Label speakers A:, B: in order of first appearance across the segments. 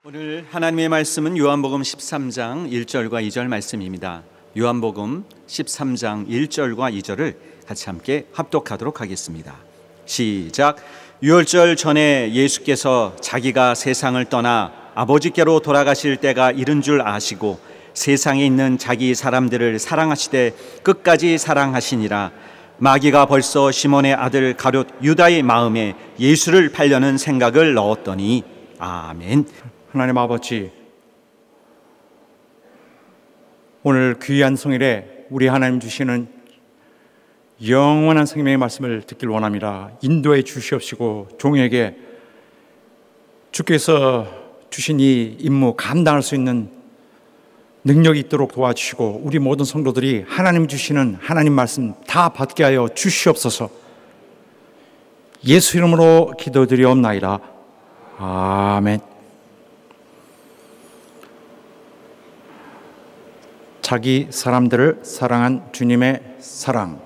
A: 오늘 하나님의 말씀은 요한복음 13장 1절과 2절 말씀입니다. 요한복음 13장 1절과 2절을 같이 함께 합독하도록 하겠습니다. 시작. 유월절 전에 예수께서 자기가 세상을 떠나 아버지께로 돌아가실 때가 이른 줄 아시고 세상에 있는 자기 사람들을 사랑하시되 끝까지 사랑하시니라. 마귀가 벌써 시몬의 아들 가룟 유다의 마음에 예수를 팔려는 생각을 넣었더니. 아멘.
B: 하나님 아버지, 오늘 귀한 성일에 우리 하나님 주시는 영원한 생명의 말씀을 듣길 원합니다. 인도해 주시옵시고 종에게 주께서 주신 이 임무 감당할 수 있는 능력이 있도록 도와주시고 우리 모든 성도들이 하나님 주시는 하나님 말씀 다 받게 하여 주시옵소서. 예수 이름으로 기도드리옵나이다. 아멘. 자기 사람들을 사랑한 주님의 사랑.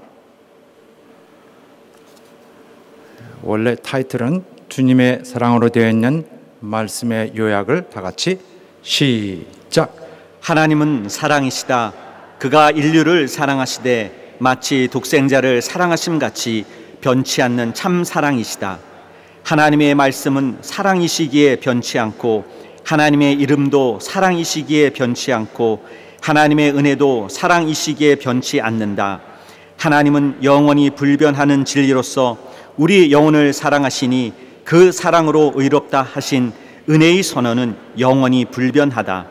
B: 원래 타이틀은 주님의 사랑으로 되어 있는 말씀의 요약을 다 같이 시작.
A: 하나님은 사랑이시다. 그가 인류를 사랑하시되 마치 독생자를 사랑하심 같이 변치 않는 참 사랑이시다. 하나님의 말씀은 사랑이시기에 변치 않고 하나님의 이름도 사랑이시기에 변치 않고 하나님의 은혜도 사랑이시기에 변치 않는다. 하나님은 영원히 불변하는 진리로서 우리 영혼을 사랑하시니 그 사랑으로 의롭다 하신 은혜의 선언은 영원히 불변하다.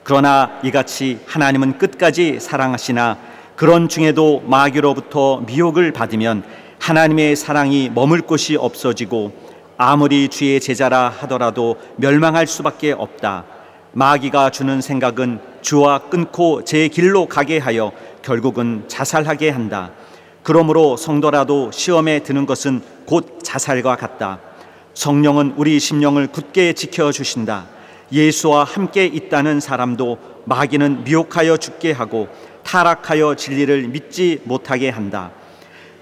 A: 그러나 이같이 하나님은 끝까지 사랑하시나 그런 중에도 마귀로부터 미혹을 받으면 하나님의 사랑이 머물 곳이 없어지고 아무리 주의 제자라 하더라도 멸망할 수밖에 없다. 마귀가 주는 생각은 주와 끊고 제 길로 가게 하여 결국은 자살하게 한다. 그러므로 성도라도 시험에 드는 것은 곧 자살과 같다. 성령은 우리 심령을 굳게 지켜주신다. 예수와 함께 있다는 사람도 마귀는 미혹하여 죽게 하고 타락하여 진리를 믿지 못하게 한다.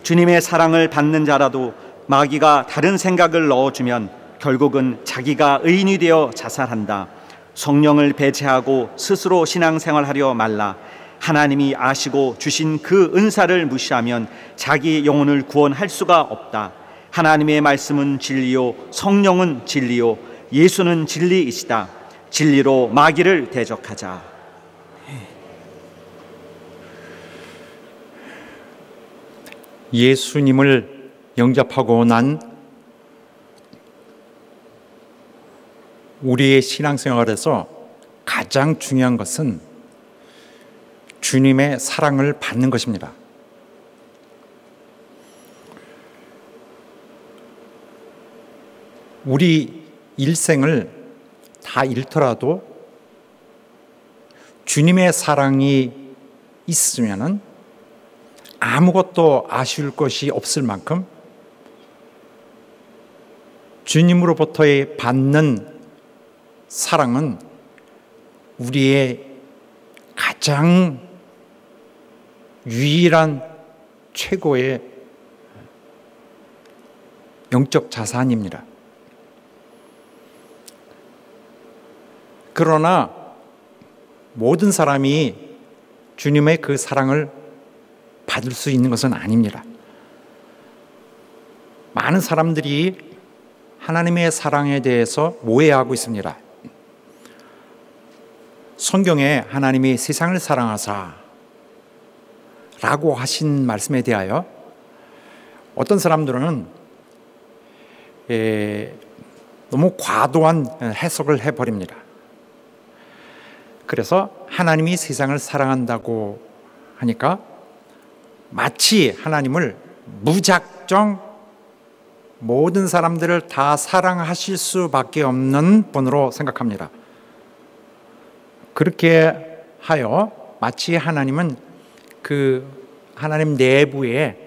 A: 주님의 사랑을 받는 자라도 마귀가 다른 생각을 넣어주면 결국은 자기가 의인이 되어 자살한다. 성령을 배제하고 스스로 신앙생활하려 말라. 하나님이 아시고 주신 그 은사를 무시하면 자기 영혼을 구원할 수가 없다. 하나님의 말씀은 진리요, 성령은 진리요, 예수는 진리이시다. 진리로 마귀를 대적하자.
B: 예수님을 영접하고 난 우리의 신앙생활에서 가장 중요한 것은 주님의 사랑을 받는 것입니다. 우리 일생을 다 잃더라도 주님의 사랑이 있으면은 아무것도 아쉬울 것이 없을 만큼 주님으로부터의 받는 사랑은 우리의 가장 유일한 최고의 영적 자산입니다. 그러나 모든 사람이 주님의 그 사랑을 받을 수 있는 것은 아닙니다. 많은 사람들이 하나님의 사랑에 대해서 오해하고 있습니다. 성경에 하나님이 세상을 사랑하사 라고 하신 말씀에 대하여 어떤 사람들은 너무 과도한 해석을 해버립니다. 그래서 하나님이 세상을 사랑한다고 하니까 마치 하나님을 무작정 모든 사람들을 다 사랑하실 수밖에 없는 분으로 생각합니다. 그렇게 하여 마치 하나님은 그 하나님 내부에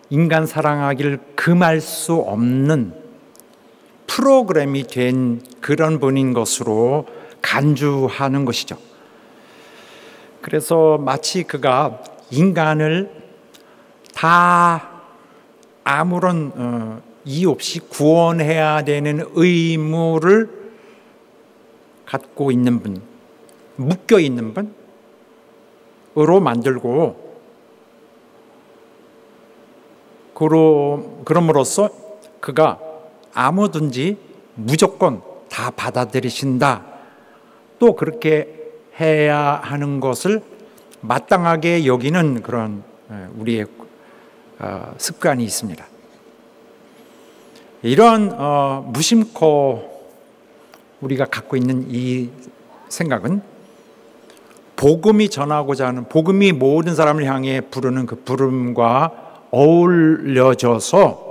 B: 인간 사랑하기를 금할 수 없는 프로그램이 된 그런 분인 것으로 간주하는 것이죠. 그래서 마치 그가 인간을 다 아무런 이유 없이 구원해야 되는 의무를 갖고 있는 분, 묶여 있는 분으로 만들고, 그럼으로써 그가 아무든지 무조건 다 받아들이신다, 또 그렇게 해야 하는 것을 마땅하게 여기는 그런 우리의 습관이 있습니다. 이런 무심코 우리가 갖고 있는 이 생각은 복음이 전하고자 하는, 복음이 모든 사람을 향해 부르는 그 부름과 어울려져서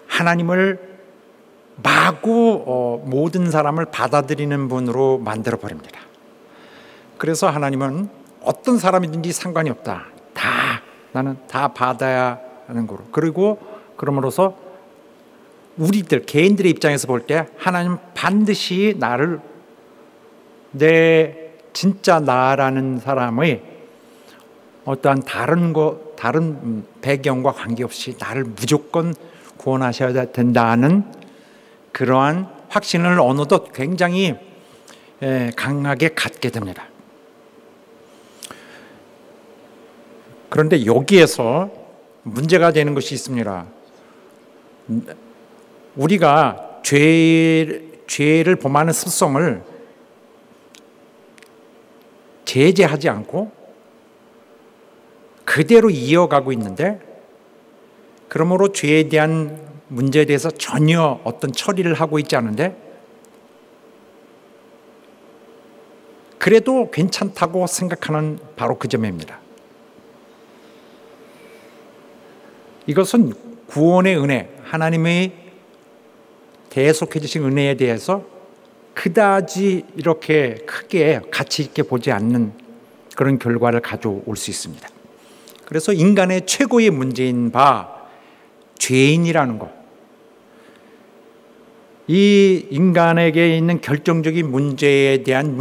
B: 하나님을 마구 모든 사람을 받아들이는 분으로 만들어 버립니다. 그래서 하나님은 어떤 사람이든지 상관이 없다, 나는 다 받아야 하는 거로. 그리고 그럼으로써 우리들 개인들의 입장에서 볼 때 하나님 반드시 나를, 내 진짜 나라는 사람의 어떠한 다른 배경과 관계없이 나를 무조건 구원하셔야 된다는 그러한 확신을 어느덧 굉장히 강하게 갖게 됩니다. 그런데 여기에서 문제가 되는 것이 있습니다. 우리가 죄를 범하는 습성을 제재하지 않고 그대로 이어가고 있는데, 그러므로 죄에 대한 문제에 대해서 전혀 어떤 처리를 하고 있지 않은데, 그래도 괜찮다고 생각하는 바로 그 점입니다. 이것은 구원의 은혜, 하나님의 대속해 주신 은혜에 대해서 그다지 이렇게 크게 가치 있게 보지 않는 그런 결과를 가져올 수 있습니다. 그래서 인간의 최고의 문제인 바 죄인이라는 것, 이 인간에게 있는 결정적인 문제에 대한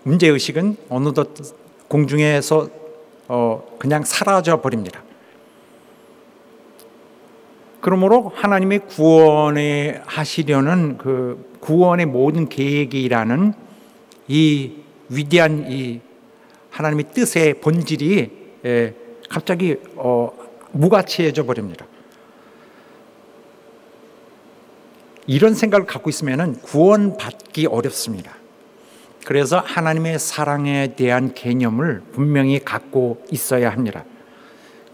B: 문제의식은 어느덧 공중에서 그냥 사라져 버립니다. 그러므로 하나님의 구원에 하시려는 그 구원의 모든 계획이라는 이 위대한 이 하나님의 뜻의 본질이 갑자기 무가치해져 버립니다. 이런 생각을 갖고 있으면 구원받기 어렵습니다. 그래서 하나님의 사랑에 대한 개념을 분명히 갖고 있어야 합니다.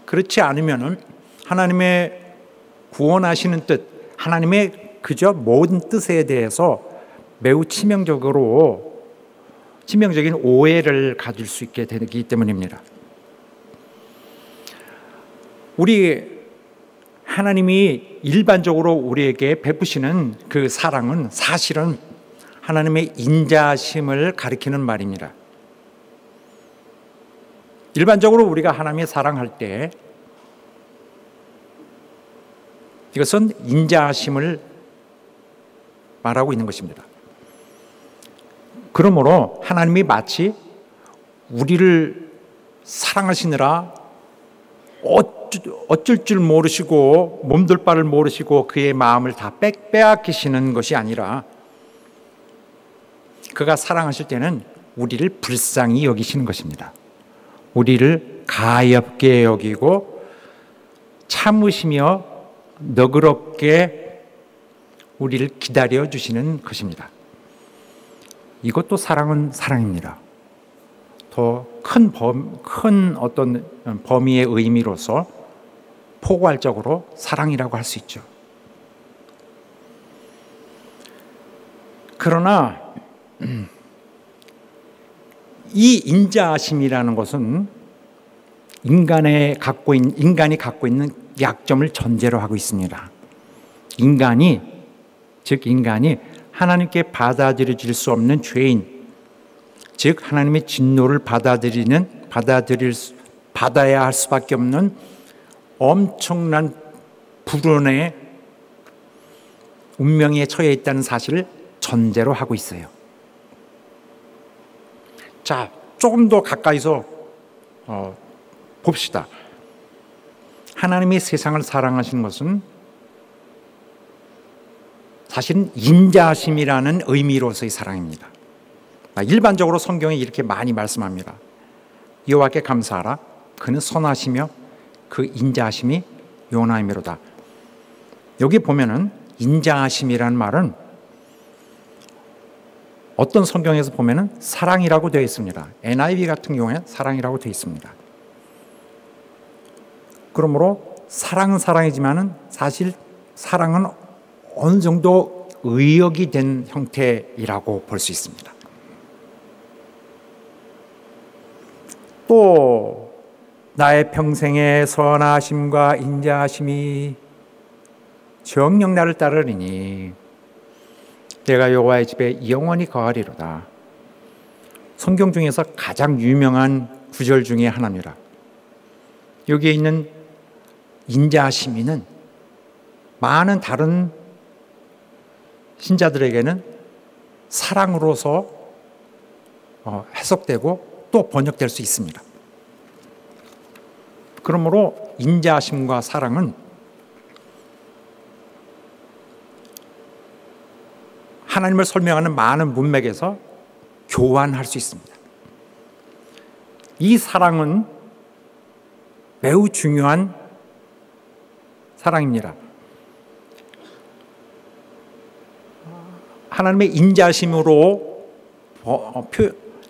B: 그렇지 않으면 하나님의 구원하시는 뜻, 하나님의 그저 모든 뜻에 대해서 매우 치명적인 오해를 가질 수 있게 되기 때문입니다. 우리 하나님이 일반적으로 우리에게 베푸시는 그 사랑은 사실은 하나님의 인자심을 가리키는 말입니다. 일반적으로 우리가 하나님의 사랑할 때 이것은 인자심을 말하고 있는 것입니다. 그러므로 하나님이 마치 우리를 사랑하시느라 어쩔 줄 모르시고 몸둘 바를 모르시고 그의 마음을 다 빼앗기시는 것이 아니라, 그가 사랑하실 때는 우리를 불쌍히 여기시는 것입니다. 우리를 가엾게 여기고 참으시며 너그럽게 우리를 기다려 주시는 것입니다. 이것도 사랑은 사랑입니다. 더 큰 어떤 범위의 의미로서 포괄적으로 사랑이라고 할 수 있죠. 그러나 이 인자하심이라는 것은 인간이 갖고 있는 약점을 전제로 하고 있습니다. 인간이 하나님께 받아들여질 수 없는 죄인, 즉 하나님의 진노를 받아야 할 수밖에 없는 엄청난 불운의 운명에 처해 있다는 사실을 전제로 하고 있어요. 자, 조금 더 가까이서 봅시다. 하나님이 세상을 사랑하시는 것은 사실은 인자심이라는 의미로서의 사랑입니다. 일반적으로 성경에 이렇게 많이 말씀합니다. 여호와께 감사하라. 그는 선하시며 그 인자하심이 용하심이로다. 여기 보면은 인자하심이라는 말은 어떤 성경에서 보면은 사랑이라고 되어 있습니다. NIV 같은 경우에 사랑이라고 되어 있습니다. 그러므로 사랑은 사랑이지만은 사실 사랑은 어느 정도 의역이 된 형태이라고 볼 수 있습니다. 또 나의 평생의 선하심과 인자하심이 정녕 나를 따르리니 내가 여호와의 집에 영원히 거하리로다. 성경 중에서 가장 유명한 구절 중에 하나입니다. 여기에 있는 인자하심이는 많은 다른 신자들에게는 사랑으로서 해석되고 또 번역될 수 있습니다. 그러므로 인자하심과 사랑은 하나님을 설명하는 많은 문맥에서 교환할 수 있습니다. 이 사랑은 매우 중요한 사랑입니다. 하나님의 인자심으로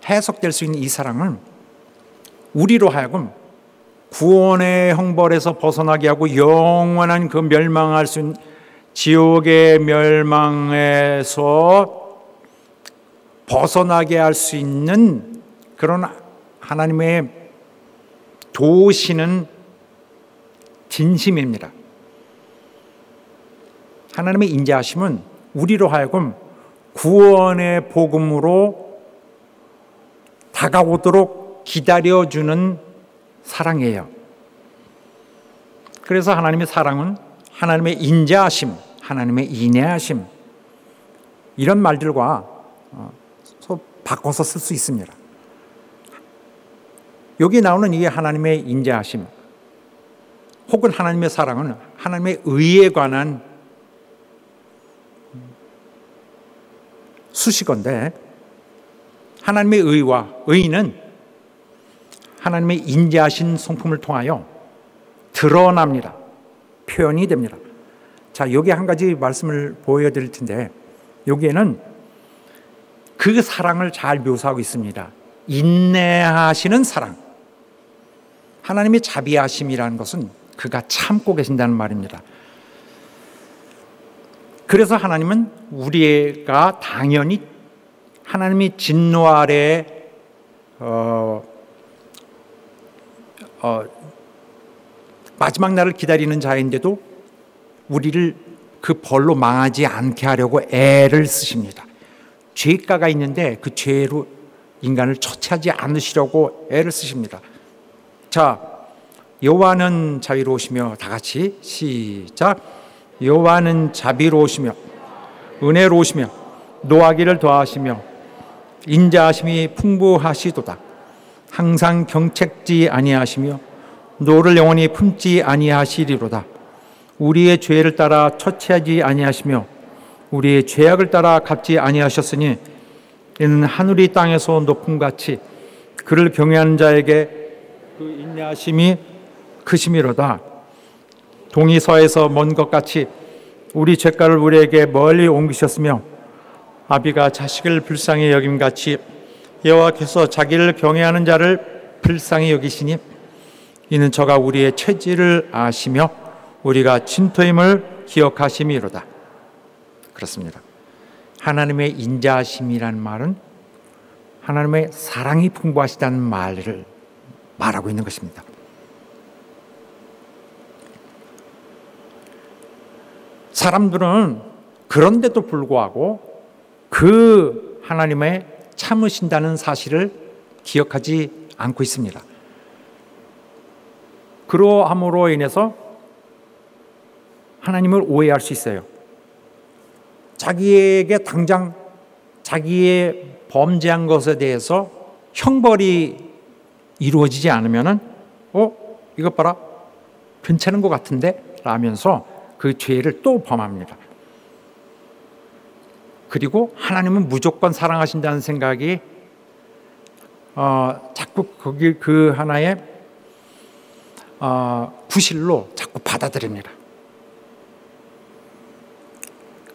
B: 해석될 수 있는 이 사랑은 우리로 하여금 구원의 형벌에서 벗어나게 하고 영원한 그 멸망할 수 있는 지옥의 멸망에서 벗어나게 할 수 있는 그런 하나님의 도우시는 진심입니다. 하나님의 인자하심은 우리로 하여금 구원의 복음으로 다가오도록 기다려주는 사랑이에요. 그래서 하나님의 사랑은 하나님의 인자하심, 하나님의 인애하심 이런 말들과 바꿔서 쓸 수 있습니다. 여기 나오는 이게 하나님의 인자하심 혹은 하나님의 사랑은 하나님의 의에 관한 수식어인데 하나님의 의와 의는 하나님의 인자하신 성품을 통하여 드러납니다. 표현이 됩니다. 자, 여기 한 가지 말씀을 보여드릴 텐데 여기에는 그 사랑을 잘 묘사하고 있습니다. 인내하시는 사랑. 하나님의 자비하심이라는 것은 그가 참고 계신다는 말입니다. 그래서 하나님은 우리가 당연히 하나님이 진노 아래 마지막 날을 기다리는 자인데도 우리를 그 벌로 망하지 않게 하려고 애를 쓰십니다. 죄가가 있는데 그 죄로 인간을 처치하지 않으시려고 애를 쓰십니다. 자, 여호와는 자비로우시며 다 같이 시작. 여호와는 자비로우시며 은혜로우시며 노하기를 더하시며 인자하심이 풍부하시도다. 항상 경책지 아니하시며 노를 영원히 품지 아니하시리로다. 우리의 죄를 따라 처치하지 아니하시며 우리의 죄악을 따라 갚지 아니하셨으니 이는 하늘이 땅에서 높음같이 그를 경외하는 자에게 그 인내하심이 크심이로다. 동이 서에서 먼 것 같이 우리 죄가를 우리에게 멀리 옮기셨으며 아비가 자식을 불쌍히 여김같이 여호와께서 자기를 경외하는 자를 불쌍히 여기시니 이는 저가 우리의 체질을 아시며 우리가 진토임을 기억하심이로다. 그렇습니다. 하나님의 인자하심이라는 말은 하나님의 사랑이 풍부하시다는 말을 말하고 있는 것입니다. 사람들은 그런데도 불구하고 그 하나님의 참으신다는 사실을 기억하지 않고 있습니다. 그러함으로 인해서 하나님을 오해할 수 있어요. 자기에게 당장 자기의 범죄한 것에 대해서 형벌이 이루어지지 않으면은 이것 봐라 괜찮은 것 같은데 라면서 그 죄를 또 범합니다. 그리고 하나님은 무조건 사랑하신다는 생각이 자꾸 거기 그 하나의 구실로 자꾸 받아들입니다.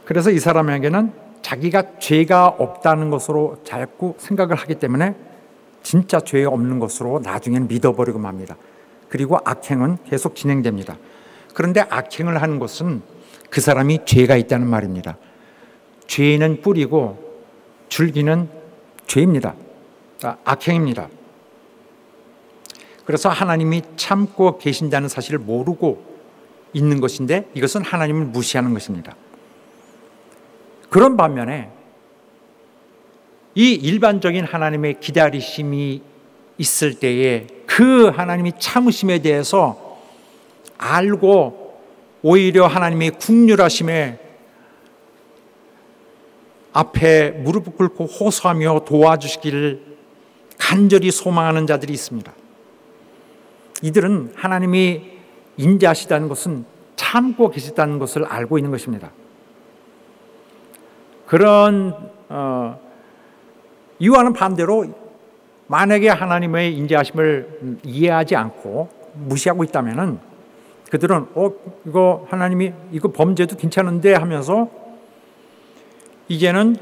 B: 그래서 이 사람에게는 자기가 죄가 없다는 것으로 자꾸 생각을 하기 때문에 진짜 죄 없는 것으로 나중에는 믿어버리고 맙니다. 그리고 악행은 계속 진행됩니다. 그런데 악행을 하는 것은 그 사람이 죄가 있다는 말입니다. 죄는 뿌리고 줄기는 죄입니다. 악행입니다. 그래서 하나님이 참고 계신다는 사실을 모르고 있는 것인데 이것은 하나님을 무시하는 것입니다. 그런 반면에 이 일반적인 하나님의 기다리심이 있을 때에 그 하나님이 참으심에 대해서 알고 오히려 하나님의 긍휼하심에 앞에 무릎을 꿇고 호소하며 도와주시기를 간절히 소망하는 자들이 있습니다. 이들은 하나님이 인자하시다는 것은 참고 계시다는 것을 알고 있는 것입니다. 그런 이와는 반대로 만약에 하나님의 인자하심을 이해하지 않고 무시하고 있다면은 그들은 이거 하나님이 이거 범죄도 괜찮은데 하면서 이제는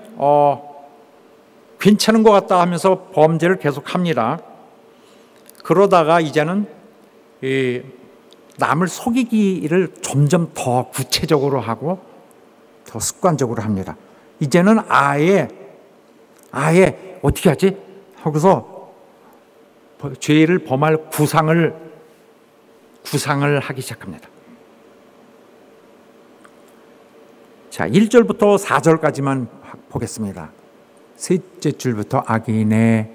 B: 괜찮은 것 같다 하면서 범죄를 계속합니다. 그러다가 이제는 남을 속이기를 점점 더 구체적으로 하고 더 습관적으로 합니다. 이제는 아예 어떻게 하지? 하고서 죄를 범할 구상을 하기 시작합니다. 자, 1절부터 4절까지만 보겠습니다. 셋째 줄부터 악인의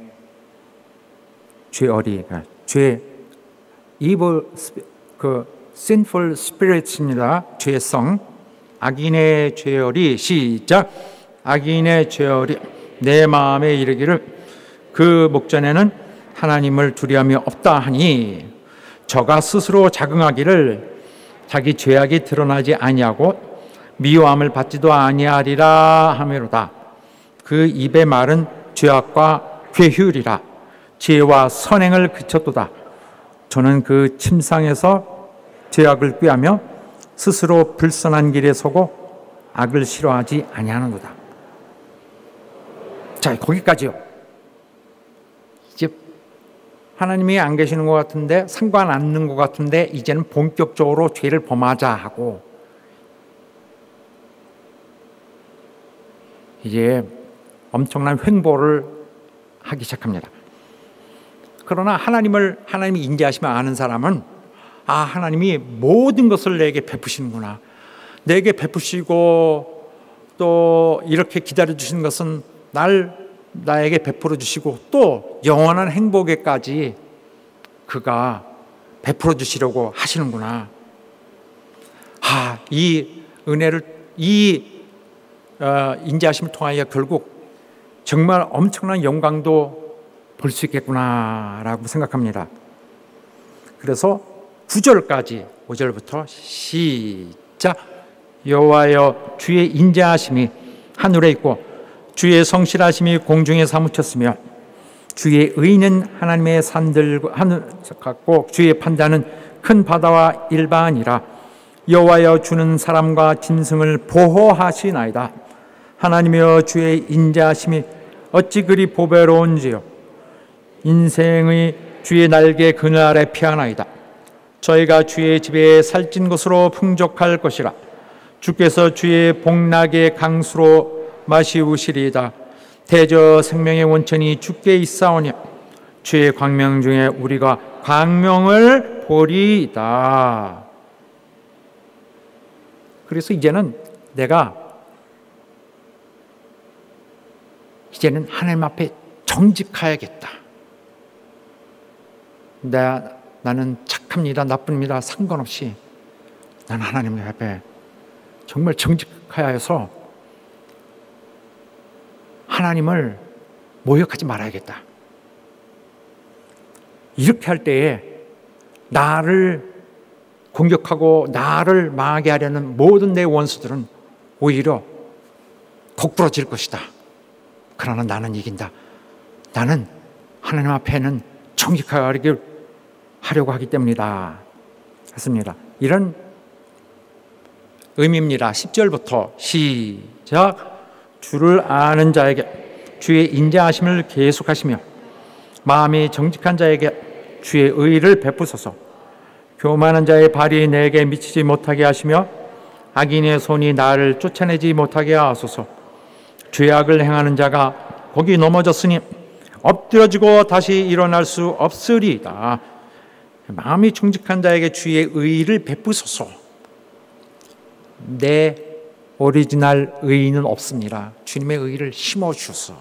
B: 죄어리, evil, sinful spirits입니다. 죄성. 악인의 죄어리, 시작. 악인의 죄어리 내 마음에 이르기를 그 목전에는 하나님을 두려움이 없다 하니 저가 스스로 자긍하기를 자기 죄악이 드러나지 아니하고 미워함을 받지도 아니하리라 하매로다. 그 입의 말은 죄악과 괴휼이라. 지혜와 선행을 그쳤도다. 저는 그 침상에서 죄악을 꾀하며 스스로 불선한 길에 서고 악을 싫어하지 아니하는도다. 자, 거기까지요. 이제 하나님이 안 계시는 것 같은데, 상관 안 있는 것 같은데 이제는 본격적으로 죄를 범하자 하고 이제 엄청난 횡보를 하기 시작합니다. 그러나 하나님이 인자하시면 아는 사람은 하나님이 모든 것을 내게 베푸시는구나. 내게 베푸시고 또 이렇게 기다려 주시는 것은 나에게 베풀어 주시고 또 영원한 행복에까지 그가 베풀어 주시려고 하시는구나. 이 은혜를 인자하심을 통하여 결국 정말 엄청난 영광도 볼 수 있겠구나라고 생각합니다. 그래서 9절까지 5절부터 시작. 여호와여 주의 인자하심이 하늘에 있고 주의 성실하심이 공중에 사무쳤으며 주의 의는 하나님의 산들 하늘 같고 주의 판단은 큰 바다와 일반이라. 여호와여 주는 사람과 짐승을 보호하시나이다. 하나님이여 주의 인자하심이 어찌 그리 보배로운지요. 인생의 주의 날개 그늘 아래 피하나이다. 저희가 주의 집에 살찐 것으로 풍족할 것이라. 주께서 주의 복락의 강수로 마시우시리이다. 대저 생명의 원천이 주께 있사오니 주의 광명 중에 우리가 광명을 보리이다. 그래서 이제는 하나님 앞에 정직해야겠다. 나는 착합니다, 나쁩니다, 상관없이 나는 하나님 앞에 정말 정직해야 해서 하나님을 모욕하지 말아야겠다. 이렇게 할 때에 나를 공격하고 나를 망하게 하려는 모든 내 원수들은 오히려 곡부러질 것이다. 그러나 나는 이긴다. 나는 하나님 앞에는 정직하게 하려고 하기 때문이다 했습니다. 이런 의미입니다. 10절부터 시작. 주를 아는 자에게 주의 인자하심을 계속하시며 마음이 정직한 자에게 주의 의를 베푸소서. 교만한 자의 발이 내게 미치지 못하게 하시며 악인의 손이 나를 쫓아내지 못하게 하소서. 죄악을 행하는 자가 거기 넘어졌으니 엎드려지고 다시 일어날 수 없으리이다. 마음이 정직한 자에게 주의 의를 베푸소서. 내 오리지널 의는 없습니다. 주님의 의를 심어주소서.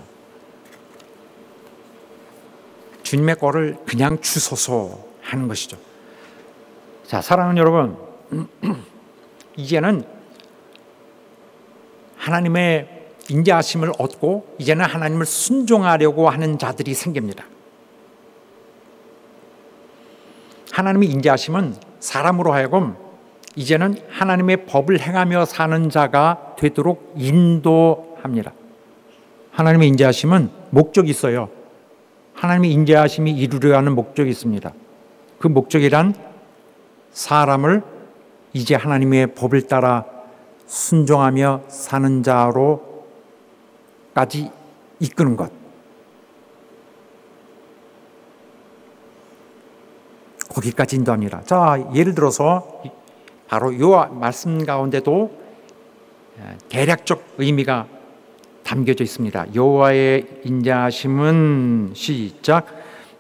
B: 주님의 거를 그냥 주소서 하는 것이죠. 자, 사랑하는 여러분, 이제는 하나님의 인자하심을 얻고 이제는 하나님을 순종하려고 하는 자들이 생깁니다. 하나님의 인자하심은 사람으로 하여금 이제는 하나님의 법을 행하며 사는 자가 되도록 인도합니다. 하나님의 인자하심은 목적이 있어요. 하나님의 인자하심이 이루려 하는 목적이 있습니다. 그 목적이란 사람을 이제 하나님의 법을 따라 순종하며 사는 자로까지 이끄는 것. 거기까지 인도합니다. 자, 예를 들어서 바로 이 말씀 가운데도 대략적 의미가 담겨져 있습니다. 여호와의 인자하심은 시작.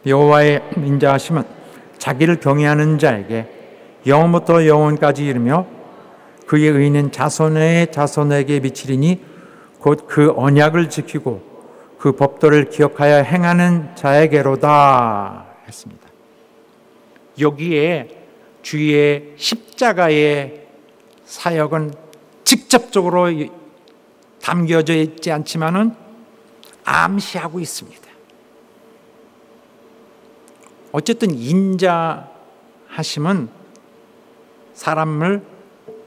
B: 여호와의 인자하심은 자기를 경외하는 자에게 영원부터 영원까지 이르며 그의 의는 자손의 자손에게 미치리니 곧 그 언약을 지키고 그 법도를 기억하여 행하는 자에게로다 했습니다. 여기에 주의 십자가의 사역은 직접적으로 담겨져 있지 않지만은 암시하고 있습니다. 어쨌든 인자하심은 사람을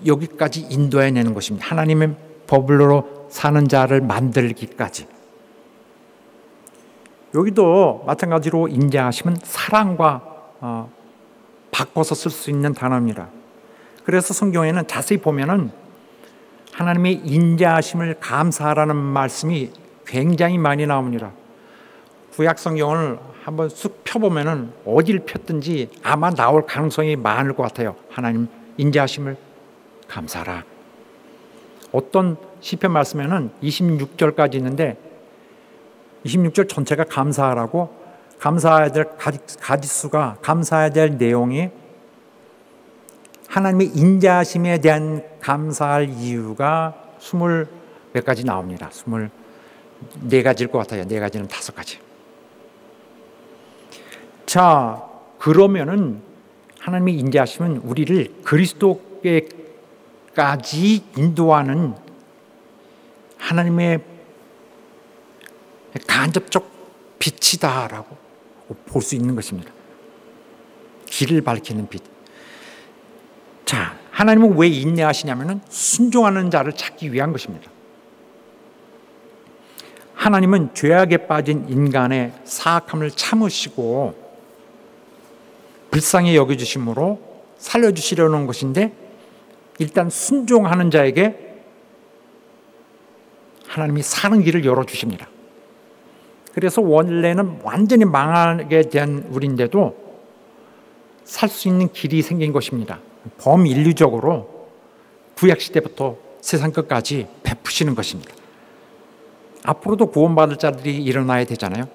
B: 여기까지 인도해내는 것입니다. 하나님의 법으로 사는 자를 만들기까지. 여기도 마찬가지로 인자하심은 사랑과 바꿔서 쓸 수 있는 단어입니다. 그래서 성경에는 자세히 보면은 하나님의 인자하심을 감사하라는 말씀이 굉장히 많이 나옵니다. 구약 성경을 한번 쑥 펴보면은 어딜 폈든지 아마 나올 가능성이 많을 것 같아요. 하나님 인자하심을 감사하라. 어떤 시편 말씀에는 26절까지 있는데 26절 전체가 감사하라고, 감사해야 될 가지수가, 감사해야 될 내용이 하나님의 인자하심에 대한 감사할 이유가 20몇 가지 나옵니다. 24가지일 것 같아요. 4가지는 5가지. 자, 그러면은 하나님의 인자하심은 우리를 그리스도께까지 인도하는 하나님의 간접적 빛이다라고 볼 수 있는 것입니다. 길을 밝히는 빛. 자, 하나님은 왜 인내하시냐면은 순종하는 자를 찾기 위한 것입니다. 하나님은 죄악에 빠진 인간의 사악함을 참으시고 불쌍히 여겨주심으로 살려주시려는 것인데, 일단 순종하는 자에게 하나님이 사는 길을 열어주십니다. 그래서 원래는 완전히 망하게 된 우리인데도 살 수 있는 길이 생긴 것입니다. 범인류적으로 구약시대부터 세상 끝까지 베푸시는 것입니다. 앞으로도 구원받을 자들이 일어나야 되잖아요.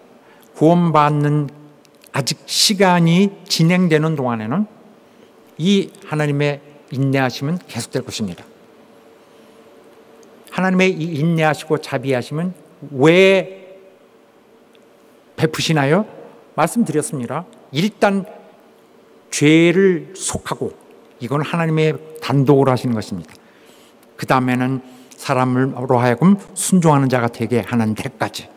B: 구원받는 아직 시간이 진행되는 동안에는 이 하나님의 인내하심은 계속될 것입니다. 하나님의 이 인내하시고 자비하심은 왜 베푸시나요? 말씀드렸습니다. 일단 죄를 속하고, 이건 하나님의 단독으로 하시는 것입니다. 그 다음에는 사람으로 하여금 순종하는 자가 되게 하는 데까지,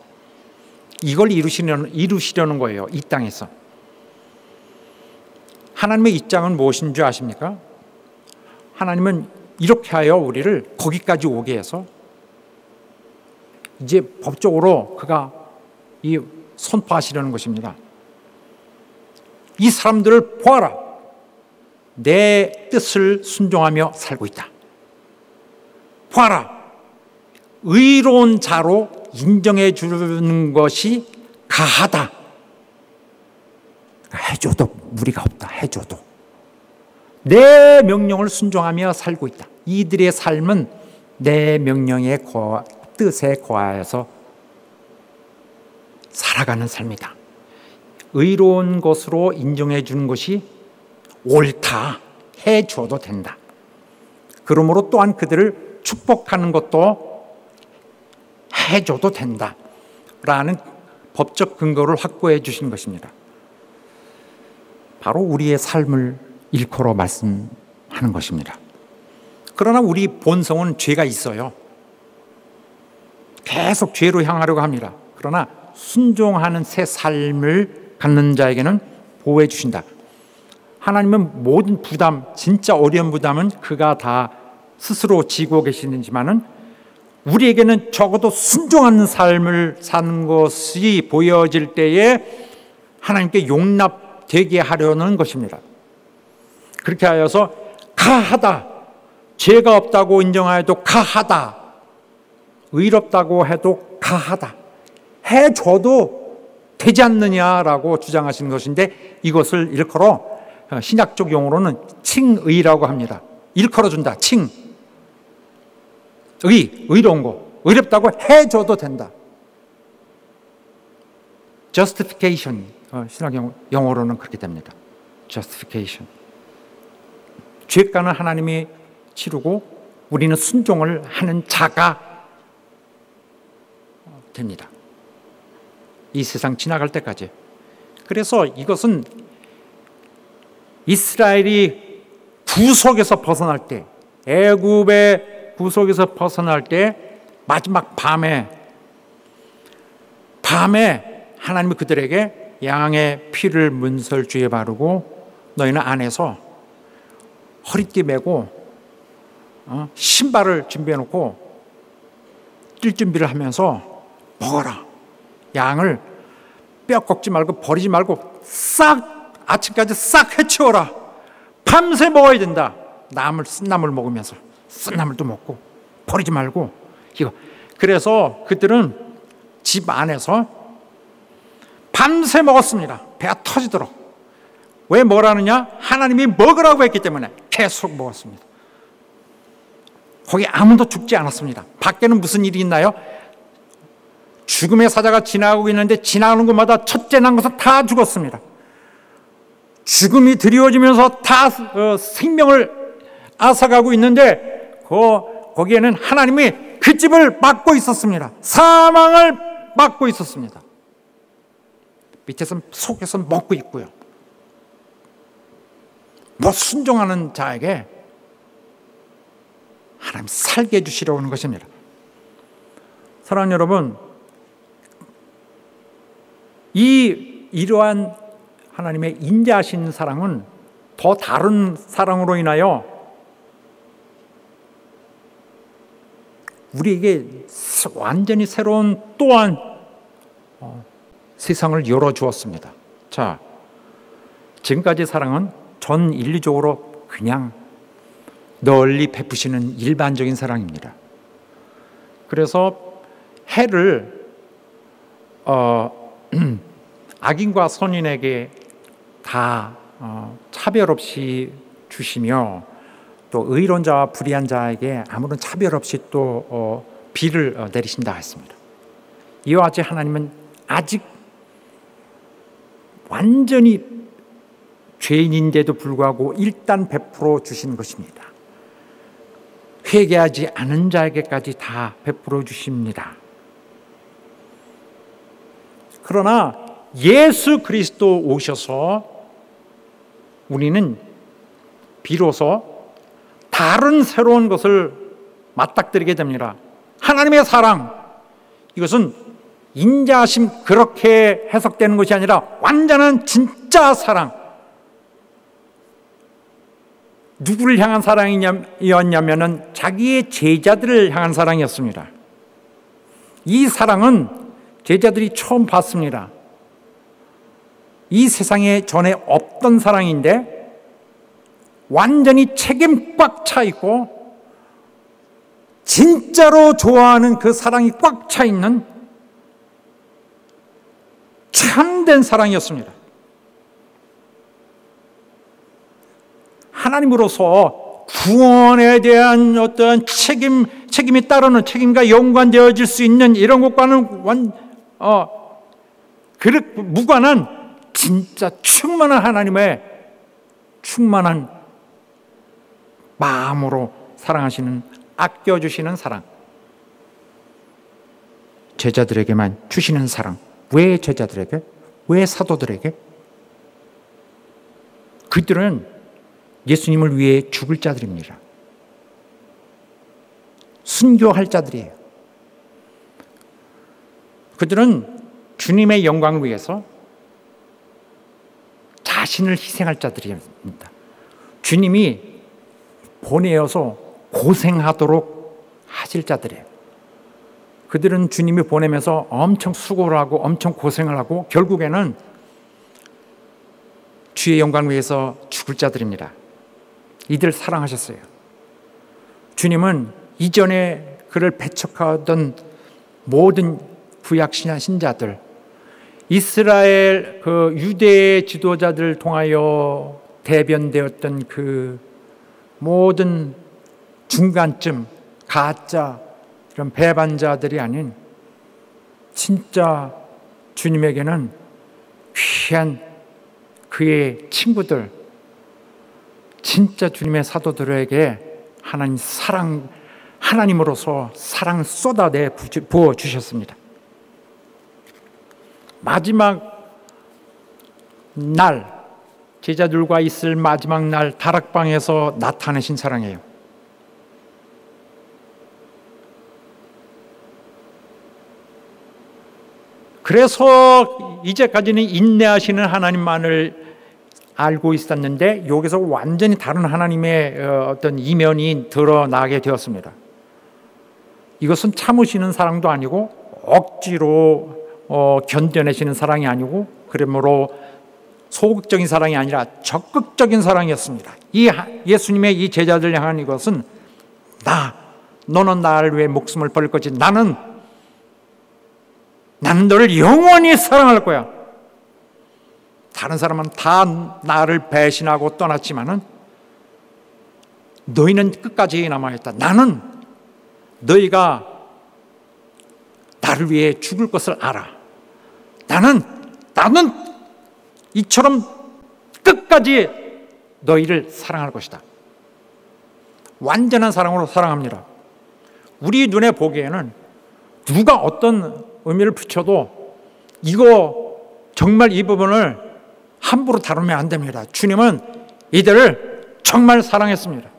B: 이걸 이루시려는 거예요. 이 땅에서. 하나님의 입장은 무엇인 줄 아십니까? 하나님은 이렇게 하여 우리를 거기까지 오게 해서 이제 법적으로 그가 선포하시려는 것입니다. 이 사람들을 보아라. 내 뜻을 순종하며 살고 있다. 보아라. 의로운 자로 인정해 주는 것이 가하다. 해줘도 무리가 없다. 해줘도. 내 명령을 순종하며 살고 있다. 이들의 삶은 내 명령의 뜻에 거하여서 살아가는 삶이다. 의로운 것으로 인정해 주는 것이 옳다. 해줘도 된다. 그러므로 또한 그들을 축복하는 것도 해줘도 된다. 라는 법적 근거를 확보해 주신 것입니다. 바로 우리의 삶을 일컬어 말씀하는 것입니다. 그러나 우리 본성은 죄가 있어요. 계속 죄로 향하려고 합니다. 그러나 순종하는 새 삶을 갖는 자에게는 보호해 주신다. 하나님은 모든 부담, 진짜 어려운 부담은 그가 다 스스로 지고 계시는지만은 우리에게는 적어도 순종하는 삶을 사는 것이 보여질 때에 하나님께 용납되게 하려는 것입니다. 그렇게 하여서 가하다. 죄가 없다고 인정하여도 가하다. 의롭다고 해도 가하다. 해줘도 되지 않느냐라고 주장하시는 것인데 이것을 일컬어 신약적 용어로는 칭의라고 합니다. 일컬어 준다. 칭. 의로운 거. 의롭다고 해줘도 된다. justification. 신학 영어로는 그렇게 됩니다. justification. 죄가는 하나님이 치르고 우리는 순종을 하는 자가 됩니다. 이 세상 지나갈 때까지. 그래서 이것은 이스라엘이 구속에서 벗어날 때, 애굽의 구속에서 벗어날 때 마지막 밤에 하나님이 그들에게 양의 피를 문설주에 바르고 너희는 안에서 허리띠 메고 신발을 준비해 놓고 뛸 준비를 하면서 먹어라. 양을 뼈 꺾지 말고 버리지 말고 싹 아침까지 싹 해치워라. 밤새 먹어야 된다. 쓴나물 먹으면서 쓴나물도 먹고 버리지 말고 이거. 그래서 그들은 집 안에서 밤새 먹었습니다. 배가 터지도록. 왜 먹으라느냐? 하나님이 먹으라고 했기 때문에 계속 먹었습니다. 거기 아무도 죽지 않았습니다. 밖에는 무슨 일이 있나요? 죽음의 사자가 지나가고 있는데 지나가는 곳마다 첫째 난 것은 다 죽었습니다. 죽음이 드리워지면서 다 생명을 앗아가고 있는데 거기에는 하나님이 그 집을 막고 있었습니다. 사망을 막고 있었습니다. 밑에서 속에서 먹고 있고요. 순종하는 자에게 하나님 살게 해주시려고 하는 것입니다. 사랑하는 여러분, 이러한 하나님의 인자하신 사랑은 더 다른 사랑으로 인하여 우리에게 완전히 새로운 또한 세상을 열어주었습니다. 자, 지금까지 사랑은 전 인류적으로 그냥 널리 베푸시는 일반적인 사랑입니다. 그래서 해를 악인과 선인에게 다 차별 없이 주시며 또 의로운 자와 불의한 자에게 아무런 차별 없이 또 비를 내리신다 했습니다. 이와 같이 하나님은 아직 완전히 죄인인데도 불구하고 일단 베풀어 주신 것입니다. 회개하지 않은 자에게까지 다 베풀어 주십니다. 그러나 예수 그리스도 오셔서 우리는 비로소 다른 새로운 것을 맞닥뜨리게 됩니다. 하나님의 사랑, 이것은 인자하심 그렇게 해석되는 것이 아니라 완전한 진짜 사랑. 누구를 향한 사랑이었냐면은 자기의 제자들을 향한 사랑이었습니다. 이 사랑은 제자들이 처음 봤습니다. 이 세상에 전에 없던 사랑인데 완전히 책임 꽉 차 있고 진짜로 좋아하는 그 사랑이 꽉 차 있는 참된 사랑이었습니다. 하나님으로서 구원에 대한 어떤 책임이 따르는 책임과 연관되어질 수 있는 이런 것과는 무관한 진짜 충만한 하나님의 충만한 마음으로 사랑하시는, 아껴주시는 사랑, 제자들에게만 주시는 사랑. 왜 제자들에게? 왜 사도들에게? 그들은 예수님을 위해 죽을 자들입니다. 순교할 자들이에요. 그들은 주님의 영광을 위해서 자신을 희생할 자들입니다. 주님이 보내어서 고생하도록 하실 자들이에요. 그들은 주님이 보내면서 엄청 수고를 하고 엄청 고생을 하고 결국에는 주의 영광을 위해서 죽을 자들입니다. 이들 사랑하셨어요. 주님은 이전에 그를 배척하던 모든 구약 신자들, 이스라엘 그 유대 지도자들 통하여 대변되었던 그 모든 중간쯤 가짜 이런 배반자들이 아닌 진짜 주님에게는 귀한 그의 친구들, 진짜 주님의 사도들에게 하나님으로서 사랑 쏟아내 부어주셨습니다. 마지막 날, 제자들과 있을 마지막 날 다락방에서 나타내신 사랑이에요. 그래서 이제까지는 인내하시는 하나님만을 알고 있었는데 여기서 완전히 다른 하나님의 어떤 이면이 드러나게 되었습니다. 이것은 참으시는 사랑도 아니고 억지로 견뎌내시는 사랑이 아니고 그러므로 소극적인 사랑이 아니라 적극적인 사랑이었습니다. 예수님의 이 제자들 향한 이것은 너는 나를 위해 목숨을 버릴 거지. 나는 너를 영원히 사랑할 거야. 다른 사람은 다 나를 배신하고 떠났지만은 너희는 끝까지 남아있다. 나는 너희가 나를 위해 죽을 것을 알아. 나는 이처럼 끝까지 너희를 사랑할 것이다. 완전한 사랑으로 사랑합니다. 우리 눈에 보기에는 누가 어떤 의미를 붙여도 이거 정말 이 부분을 함부로 다루면 안 됩니다. 주님은 이들을 정말 사랑했습니다.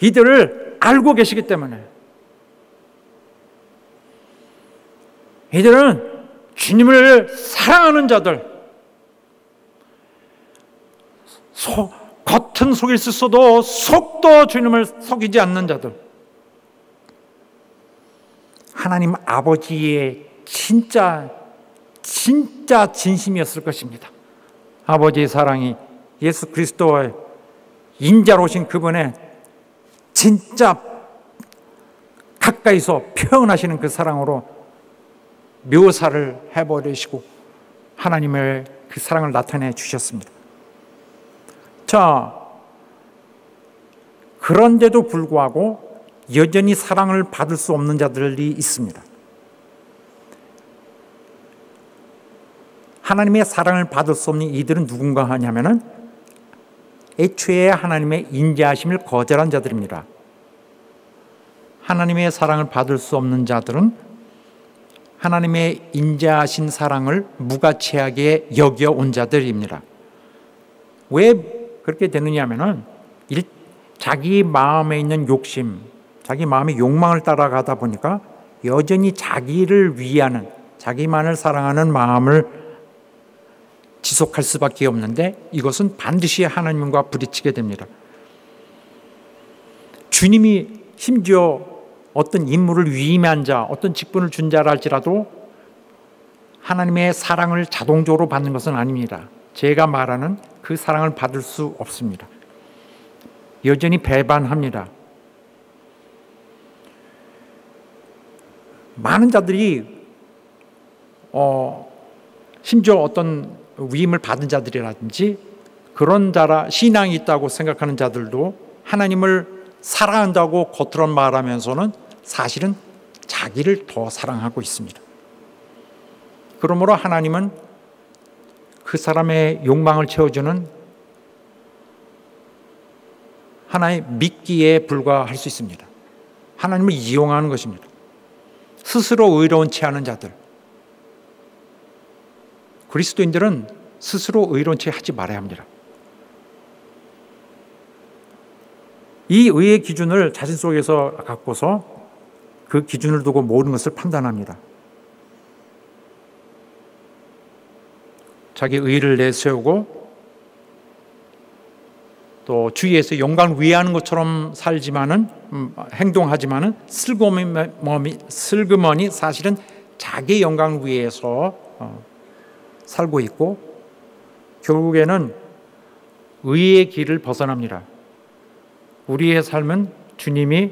B: 이들을 알고 계시기 때문에 이들은 주님을 사랑하는 자들, 겉은 속일 수 있어도 속도 주님을 속이지 않는 자들, 하나님 아버지의 진짜 진심이었을 것입니다. 아버지의 사랑이 예수 그리스도의 인자로 오신 그분의 진짜 가까이서 표현하시는 그 사랑으로 묘사를 해버리시고 하나님의 그 사랑을 나타내 주셨습니다. 자, 그런데도 불구하고 여전히 사랑을 받을 수 없는 자들이 있습니다. 하나님의 사랑을 받을 수 없는 이들은 누군가 하냐면은 애초에 하나님의 인자하심을 거절한 자들입니다. 하나님의 사랑을 받을 수 없는 자들은 하나님의 인자하신 사랑을 무가치하게 여겨온 자들입니다. 왜 그렇게 되느냐 하면은 자기 마음에 있는 욕심, 자기 마음의 욕망을 따라가다 보니까 여전히 자기를 위하는, 자기만을 사랑하는 마음을 지속할 수밖에 없는데 이것은 반드시 하나님과 부딪히게 됩니다. 주님이 심지어 어떤 임무를 위임한 자, 어떤 직분을 준 자라 할지라도 하나님의 사랑을 자동적으로 받는 것은 아닙니다. 제가 말하는 그 사랑을 받을 수 없습니다. 여전히 배반합니다. 많은 자들이 심지어 어떤 위임을 받은 자들이라든지 그런 자라 신앙이 있다고 생각하는 자들도 하나님을 사랑한다고 겉으로 말하면서는 사실은 자기를 더 사랑하고 있습니다. 그러므로 하나님은 그 사람의 욕망을 채워주는 하나의 미끼에 불과할 수 있습니다. 하나님을 이용하는 것입니다. 스스로 의로운 채 하는 자들, 그리스도인들은 스스로 의로운 채 하지 말아야 합니다. 이 의의 기준을 자신 속에서 갖고서 그 기준을 두고 모든 것을 판단합니다. 자기 의의를 내세우고 또 주위에서 영광을 위하는 것처럼 살지만은 행동하지만은 슬그머니 사실은 자기 영광을 위해서 살고 있고 결국에는 의의 길을 벗어납니다. 우리의 삶은 주님이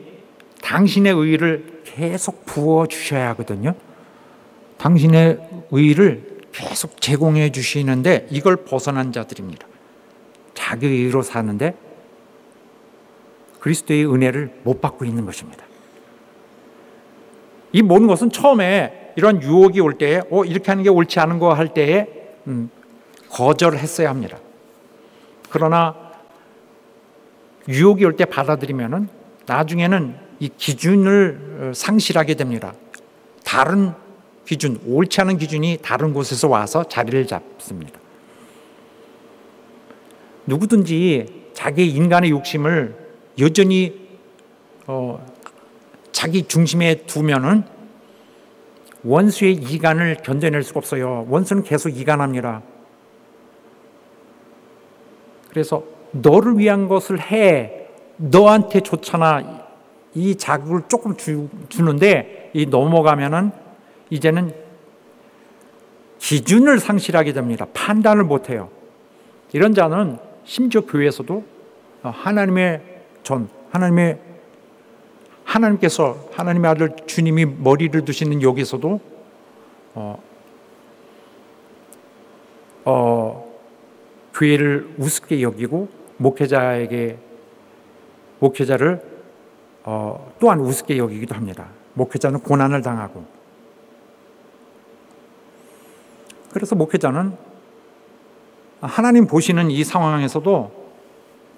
B: 당신의 의를 계속 부어주셔야 하거든요. 당신의 의를 계속 제공해 주시는데 이걸 벗어난 자들입니다. 자기 의로 사는데 그리스도의 은혜를 못 받고 있는 것입니다. 이 모든 것은 처음에 이런 유혹이 올 때에 이렇게 하는 게 옳지 않은 거 할 때에 거절했어야 합니다. 그러나 유혹이 올 때 받아들이면은 나중에는 이 기준을 상실하게 됩니다. 다른 기준, 옳지 않은 기준이 다른 곳에서 와서 자리를 잡습니다. 누구든지 자기 인간의 욕심을 여전히 자기 중심에 두면은 원수의 이간을 견뎌낼 수가 없어요. 원수는 계속 이간합니다. 그래서 너를 위한 것을 해, 너한테 좋잖아, 이 자극을 조금 주는데 이 넘어가면은 이제는 기준을 상실하게 됩니다. 판단을 못해요. 이런 자는 심지어 교회에서도 하나님께서 하나님의 아들 주님이 머리를 두시는 여기서도 교회를 우습게 여기고 목회자를 또한 우습게 여기기도 합니다. 목회자는 고난을 당하고. 그래서 목회자는 하나님 보시는 이 상황에서도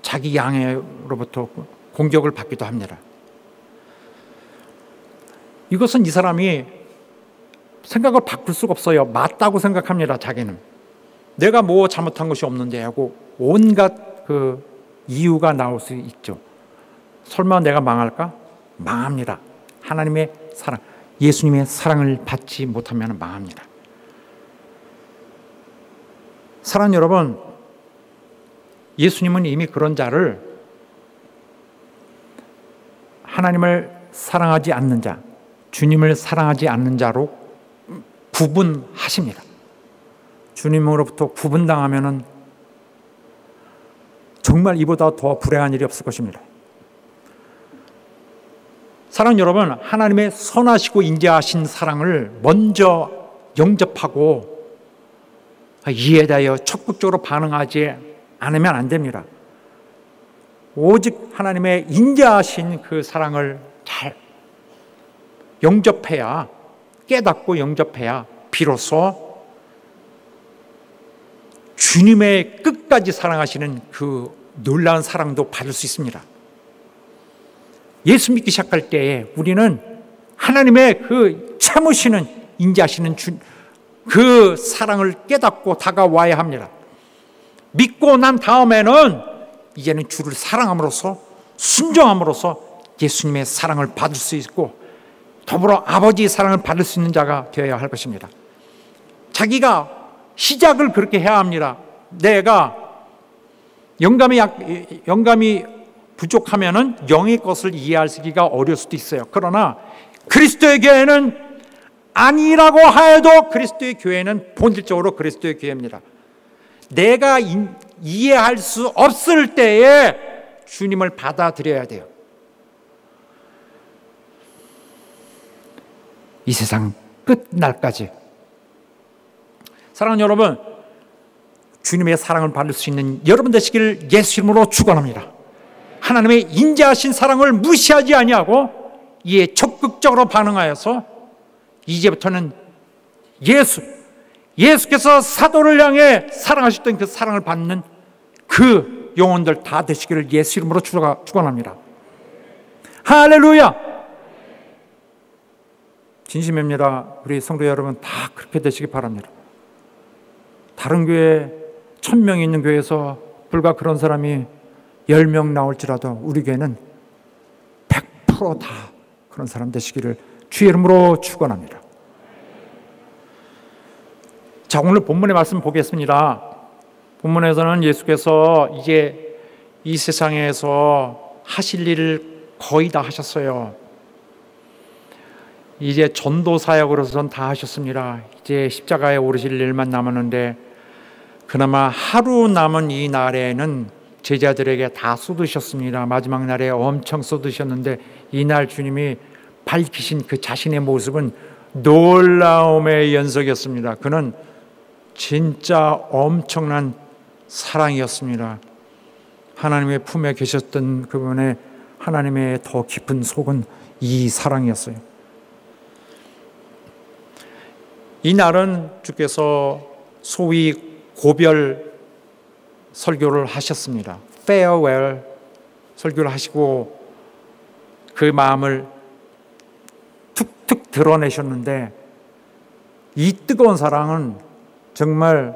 B: 자기 양해로부터 공격을 받기도 합니다. 이것은 이 사람이 생각을 바꿀 수가 없어요. 맞다고 생각합니다. 자기는 내가 뭐 잘못한 것이 없는데 하고 온갖 그 이유가 나올 수 있죠. 설마 내가 망할까? 망합니다. 하나님의 사랑, 예수님의 사랑을 받지 못하면 망합니다. 사랑하는 여러분, 예수님은 이미 그런 자를 하나님을 사랑하지 않는 자, 주님을 사랑하지 않는 자로 구분하십니다. 주님으로부터 구분당하면은 정말 이보다 더 불행한 일이 없을 것입니다. 사랑하는 여러분, 하나님의 선하시고 인자하신 사랑을 먼저 영접하고 이에 대하여 적극적으로 반응하지 않으면 안 됩니다. 오직 하나님의 인자하신 그 사랑을 잘 영접해야, 깨닫고 영접해야 비로소 주님의 끝까지 사랑하시는 그 놀라운 사랑도 받을 수 있습니다. 예수 믿기 시작할 때에 우리는 하나님의 그 참으시는 인자하시는 그 사랑을 깨닫고 다가와야 합니다. 믿고 난 다음에는 이제는 주를 사랑함으로써, 순종함으로써 예수님의 사랑을 받을 수 있고 더불어 아버지의 사랑을 받을 수 있는 자가 되어야 할 것입니다. 자기가 시작을 그렇게 해야 합니다. 내가 영감이 부족하면은 영의 것을 이해하기가 어려울 수도 있어요. 그러나 그리스도의 교회는 아니라고 하여도 그리스도의 교회는 본질적으로 그리스도의 교회입니다. 내가 이해할 수 없을 때에 주님을 받아들여야 돼요. 이 세상 끝날까지. 사랑하는 여러분, 주님의 사랑을 받을 수 있는 여러분 되시기를 예수 이름으로 축원합니다. 하나님의 인자하신 사랑을 무시하지 아니하고 이에 적극적으로 반응하여서 이제부터는 예수께서 사도를 향해 사랑하셨던 그 사랑을 받는 그 영혼들 다 되시기를 예수 이름으로 축원합니다. 할렐루야! 진심입니다. 우리 성도 여러분 다 그렇게 되시기 바랍니다. 다른 교회 1000명이 있는 교회에서 불과 그런 사람이 10명 나올지라도 우리 교회는 100% 다 그런 사람 되시기를 주의 이름으로 축원합니다. 자, 오늘 본문의 말씀 보겠습니다. 본문에서는 예수께서 이제 이 세상에서 하실 일을 거의 다 하셨어요. 이제 전도 사역으로선 다 하셨습니다. 이제 십자가에 오르실 일만 남았는데 그나마 하루 남은 이 날에는 제자들에게 다 쏟으셨습니다. 마지막 날에 엄청 쏟으셨는데 이날 주님이 밝히신 그 자신의 모습은 놀라움의 연속이었습니다. 그는 진짜 엄청난 사랑이었습니다. 하나님의 품에 계셨던 그분의 하나님의 더 깊은 속은 이 사랑이었어요. 이 날은 주께서 소위 고별 설교를 하셨습니다. farewell 설교를 하시고 그 마음을 툭툭 드러내셨는데 이 뜨거운 사랑은 정말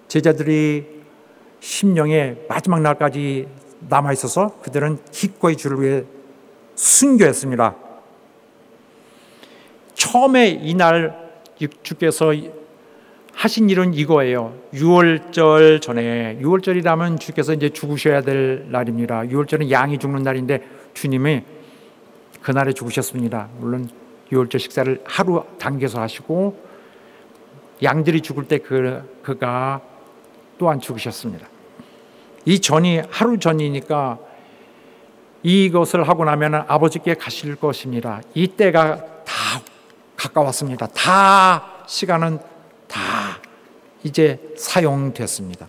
B: 제자들이 심령에 마지막 날까지 남아있어서 그들은 기꺼이 주를 위해 순교했습니다. 처음에 이날 주께서 하신 일은 이거예요. 유월절 전에, 유월절이라면 주께서 이제 죽으셔야 될 날입니다. 유월절은 양이 죽는 날인데 주님이 그날에 죽으셨습니다. 물론 유월절 식사를 하루 당겨서 하시고 양들이 죽을 때 그가 또한 죽으셨습니다. 이 전이 하루 전이니까 이것을 하고 나면 아버지께 가실 것입니다. 이 때가 다 가까웠습니다. 다 시간은 다 이제 사용됐습니다.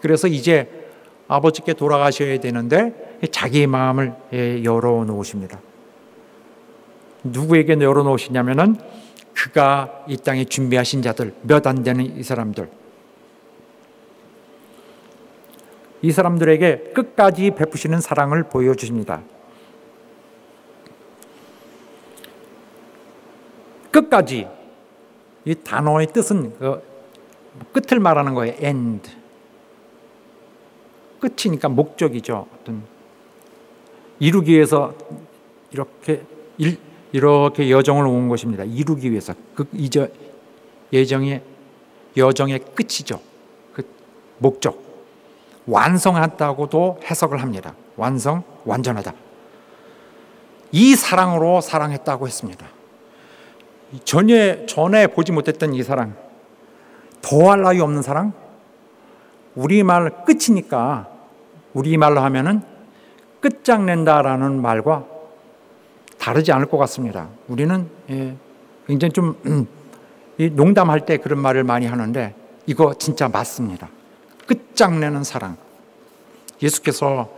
B: 그래서 이제 아버지께 돌아가셔야 되는데 자기의 마음을 열어놓으십니다. 누구에게 열어놓으시냐면은 그가 이 땅에 준비하신 자들, 몇 안 되는 이 사람들, 이 사람들에게 끝까지 베푸시는 사랑을 보여주십니다. 끝까지, 이 단어의 뜻은 끝을 말하는 거예요. end. 끝이니까 목적이죠. 어떤 이루기 위해서 이렇게 여정을 온 것입니다. 이루기 위해서 여정의 끝이죠. 그 목적. 완성한다고도 해석을 합니다. 완성, 완전하다. 이 사랑으로 사랑했다고 했습니다. 전에 보지 못했던 이 사랑, 더할 나위 없는 사랑, 우리말 끝이니까 우리말로 하면은 끝장낸다라는 말과 다르지 않을 것 같습니다. 우리는 굉장히 좀 농담할 때 그런 말을 많이 하는데 이거 진짜 맞습니다. 끝장내는 사랑. 예수께서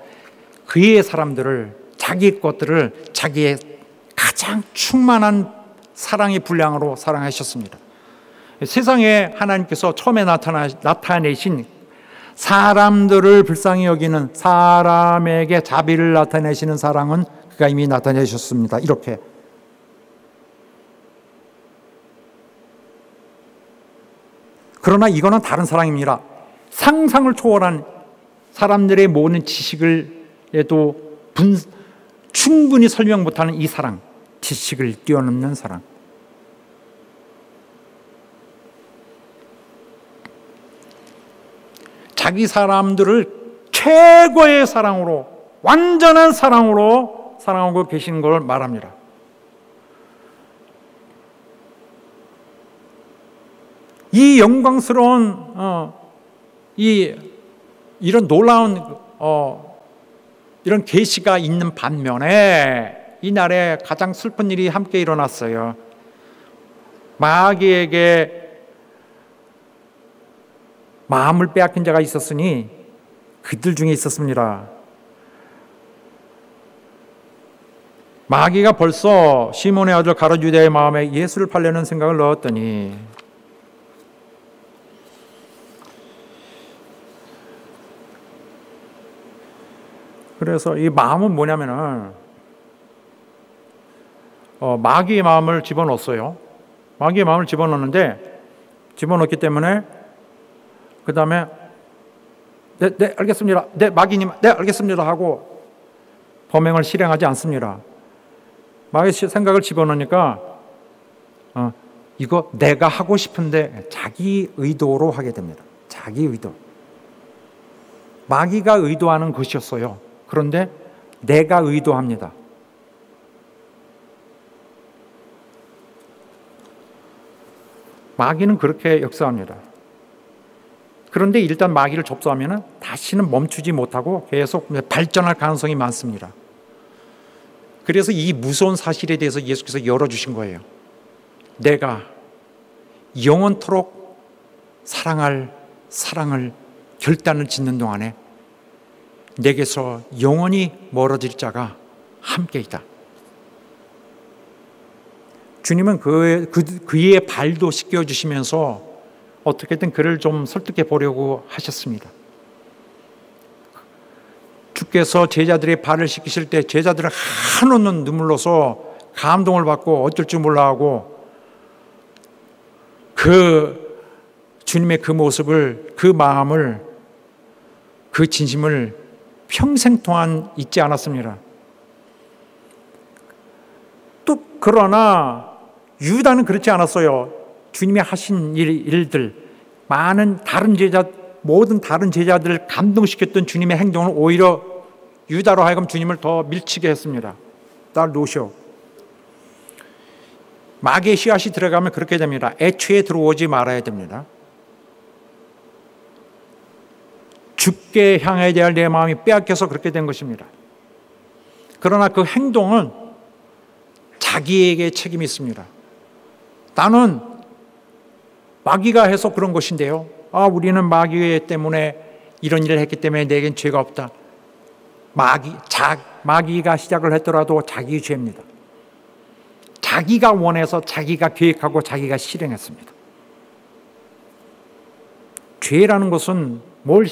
B: 그의 사람들을, 자기 것들을 자기의 가장 충만한 사랑의 분량으로 사랑하셨습니다. 세상에 하나님께서 처음에 나타내신 사람들을 불쌍히 여기는, 사람에게 자비를 나타내시는 사랑은 그가 이미 나타내셨습니다. 이렇게. 그러나 이거는 다른 사랑입니다. 상상을 초월한 사람들의 모든 지식을에도 충분히 설명 못하는 이 사랑, 지식을 뛰어넘는 사랑. 자기 사람들을 최고의 사랑으로, 완전한 사랑으로 사랑하고 계시는 걸 말합니다. 이 영광스러운 이런 놀라운 이런 계시가 있는 반면에 이날에 가장 슬픈 일이 함께 일어났어요. 마귀에게 마음을 빼앗긴 자가 있었으니 그들 중에 있었습니다. 마귀가 벌써 시몬의 아들 가룟 유다의 마음에 예수를 팔려는 생각을 넣었더니 그래서 이 마음은 뭐냐면은 마귀의 마음을 집어넣었어요. 마귀의 마음을 집어넣는데 집어넣기 때문에 그 다음에 네 알겠습니다. 네 마귀님 네 알겠습니다 하고 범행을 실행하지 않습니다. 마귀의 생각을 집어넣으니까 이거 내가 하고 싶은데 자기 의도로 하게 됩니다. 자기 의도. 마귀가 의도하는 것이었어요. 그런데 내가 의도합니다. 마귀는 그렇게 역사합니다. 그런데 일단 마귀를 접수하면 다시는 멈추지 못하고 계속 발전할 가능성이 많습니다. 그래서 이 무서운 사실에 대해서 예수께서 열어주신 거예요. 내가 영원토록 사랑을 결단을 짓는 동안에 내게서 영원히 멀어질 자가 함께 있다. 주님은 그의 발도 씻겨주시면서 어떻게든 그를 좀 설득해 보려고 하셨습니다. 주께서 제자들의 발을 씻기실 때 제자들은 한없는 눈물로서 감동을 받고 어쩔 줄 몰라 하고 그 주님의 그 모습을, 그 마음을, 그 진심을 평생 동안 잊지 않았습니다. 또 그러나 유다는 그렇지 않았어요. 주님이 하신 일들, 모든 다른 제자들을 감동시켰던 주님의 행동은 오히려 유다로 하여금 주님을 더 밀치게 했습니다. 날 놓으시오. 마귀의 씨앗이 들어가면 그렇게 됩니다. 애초에 들어오지 말아야 됩니다. 주께 향해야 될 내 마음이 빼앗겨서 그렇게 된 것입니다. 그러나 그 행동은 자기에게 책임이 있습니다. 나는 마귀가 해서 그런 것인데요. 우리는 마귀 때문에 이런 일을 했기 때문에 내겐 죄가 없다. 마귀가 시작을 했더라도 자기 죄입니다. 자기가 원해서 자기가 계획하고 자기가 실행했습니다. 죄라는 것은 뭘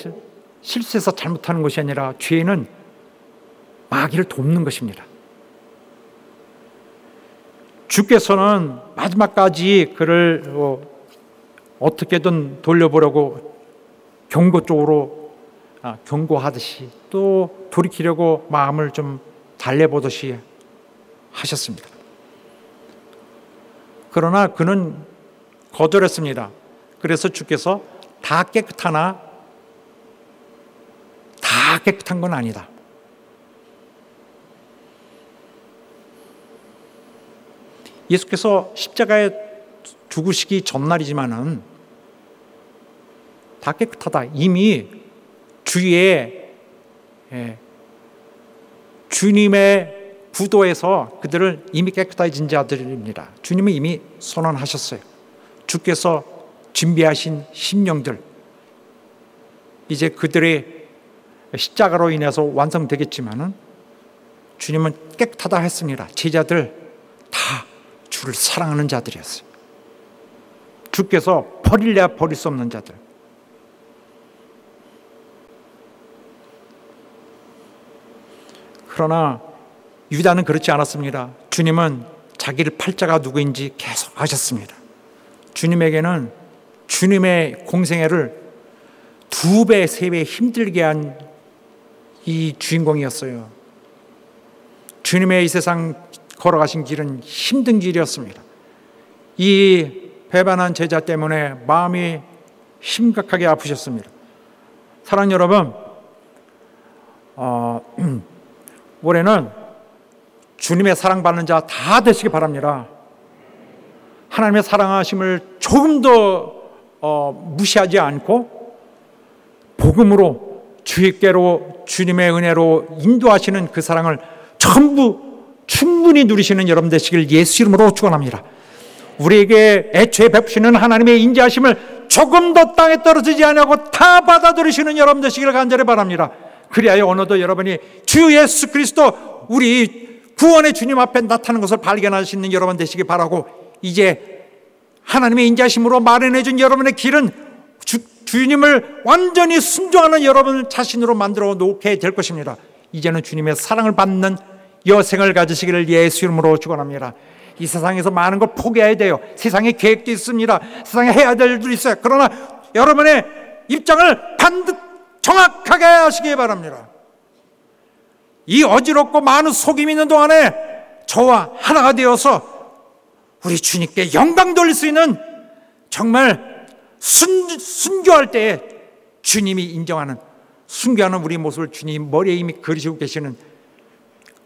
B: 실수해서 잘못하는 것이 아니라 죄는 마귀를 돕는 것입니다. 주께서는 마지막까지 그를 어떻게든 돌려보려고 경고 쪽으로 경고하듯이 또 돌이키려고 마음을 좀 달래보듯이 하셨습니다. 그러나 그는 거절했습니다. 그래서 주께서 다 깨끗한 건 아니다. 예수께서 십자가에 죽으시기 전날이지만은 다 깨끗하다. 이미 주님의 구도에서 그들을 이미 깨끗해진 자들입니다. 주님은 이미 선언하셨어요. 주께서 준비하신 심령들 이제 그들의 십자가로 인해서 완성되겠지만은 주님은 깨끗하다 했습니다. 제자들 다 주를 사랑하는 자들이었어요. 주께서 버릴래야 버릴 수 없는 자들. 그러나 유다는 그렇지 않았습니다. 주님은 자기를 팔 자가 누구인지 계속 아셨습니다. 주님에게는 주님의 공생애를 2배, 3배 힘들게 한 이 주인공이었어요. 주님의 이 세상 걸어가신 길은 힘든 길이었습니다. 이 배반한 제자 때문에 마음이 심각하게 아프셨습니다. 사랑하는 여러분, 올해는 주님의 사랑받는 자 다 되시기 바랍니다. 하나님의 사랑하심을 조금 더 무시하지 않고 복음으로 주께로 주님의 은혜로 인도하시는 그 사랑을 전부 충분히 누리시는 여러분 되시길 예수 이름으로 축원합니다. 우리에게 애초에 베푸시는 하나님의 인자하심을 조금 더 땅에 떨어지지 않고 다 받아들이시는 여러분 되시길 간절히 바랍니다. 그리하여 오늘도 여러분이 주 예수 그리스도 우리 구원의 주님 앞에 나타나는 것을 발견할 수 있는 여러분 되시기 바라고, 이제 하나님의 인자하심으로 마련해 준 여러분의 길은 주님을 완전히 순종하는 여러분 자신으로 만들어 놓게 될 것입니다. 이제는 주님의 사랑을 받는 여생을 가지시기를 예수 이름으로 축원합니다. 이 세상에서 많은 걸 포기해야 돼요. 세상에 계획도 있습니다. 세상에 해야 될 일도 있어요. 그러나 여러분의 입장을 반드시 정확하게 하시기 바랍니다. 이 어지럽고 많은 속임이 있는 동안에 저와 하나가 되어서 우리 주님께 영광 돌릴 수 있는, 정말 순교할 때에 주님이 인정하는, 순교하는 우리 모습을 주님 머리에 이미 그리시고 계시는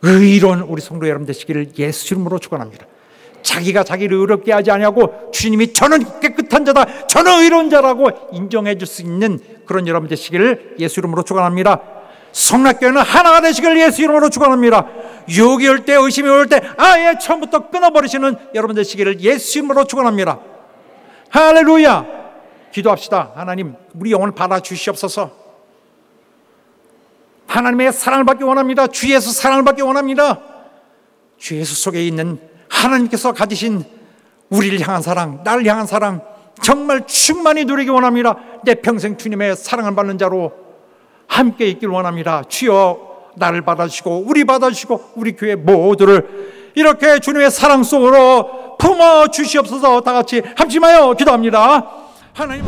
B: 의로운 우리 성도 여러분 되시기를 예수 이름으로 축원합니다. 자기가 자기를 의롭게 하지 아니하고 주님이 저는 깨끗한 자다, 저는 의로운 자라고 인정해 줄 수 있는 그런 여러분 되시기를 예수 이름으로 축원합니다. 성락교회는 하나가 되시기를 예수 이름으로 축원합니다. 유혹이 올 때, 의심이 올 때 아예 처음부터 끊어버리시는 여러분 되시기를 예수 이름으로 축원합니다. 할렐루야. 기도합시다. 하나님, 우리 영혼을 받아주시옵소서. 하나님의 사랑을 받기 원합니다. 주 예수 사랑을 받기 원합니다. 주 예수 속에 있는 하나님께서 가지신 우리를 향한 사랑, 나를 향한 사랑 정말 충만히 누리기 원합니다. 내 평생 주님의 사랑을 받는 자로 함께 있길 원합니다. 주여 나를 받아주시고 우리 받아주시고 우리 교회 모두를 이렇게 주님의 사랑 속으로 품어 주시옵소서. 다 같이 합심하여 기도합니다. 하나님